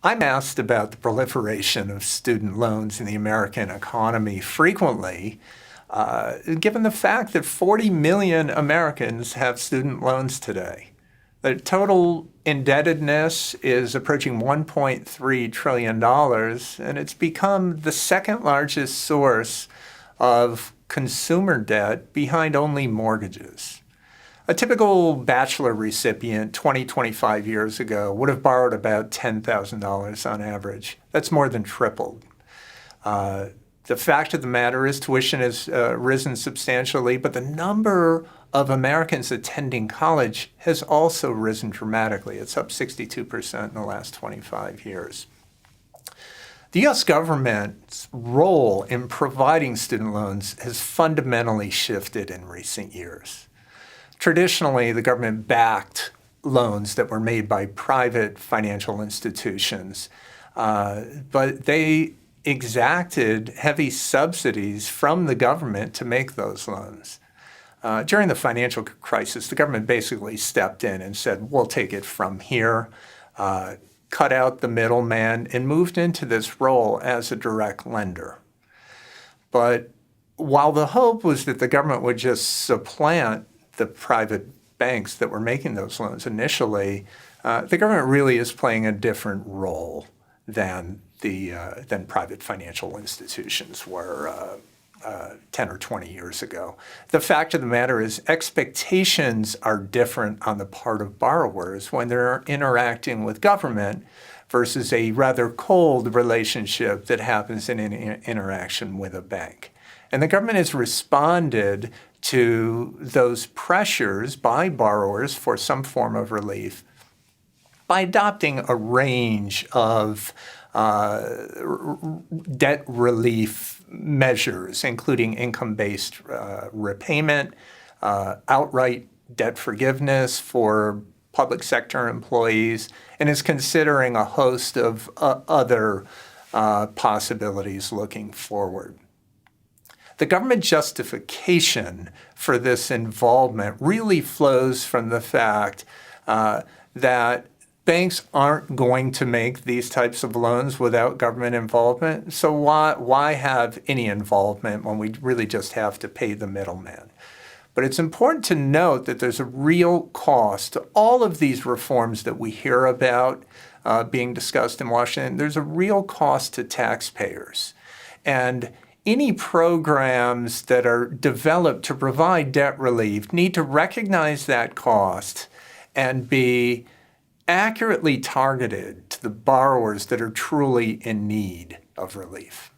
I'm asked about the proliferation of student loans in the American economy frequently, given the fact that 40 million Americans have student loans today. The total indebtedness is approaching $1.3 trillion, and it's become the second largest source of consumer debt behind only mortgages. A typical bachelor recipient 25 years ago would have borrowed about $10,000 on average. That's more than tripled. The fact of the matter is tuition has risen substantially, but the number of Americans attending college has also risen dramatically. It's up 62% in the last 25 years. The U.S. government's role in providing student loans has fundamentally shifted in recent years. Traditionally, the government backed loans that were made by private financial institutions, but they exacted heavy subsidies from the government to make those loans. During the financial crisis, the government basically stepped in and said, we'll take it from here, cut out the middleman, and moved into this role as a direct lender. But while the hope was that the government would just supplant the private banks that were making those loans initially, the government really is playing a different role than private financial institutions were 10 or 20 years ago. The fact of the matter is expectations are different on the part of borrowers when they're interacting with government versus a rather cold relationship that happens in an interaction with a bank. And the government has responded to those pressures by borrowers for some form of relief by adopting a range of debt relief measures, including income-based repayment, outright debt forgiveness for public sector employees, and is considering a host of other possibilities looking forward. The government justification for this involvement really flows from the fact that banks aren't going to make these types of loans without government involvement. So why have any involvement when we really just have to pay the middleman? But it's important to note that there's a real cost to all of these reforms that we hear about being discussed in Washington. There's a real cost to taxpayers. And any programs that are developed to provide debt relief need to recognize that cost and be accurately targeted to the borrowers that are truly in need of relief.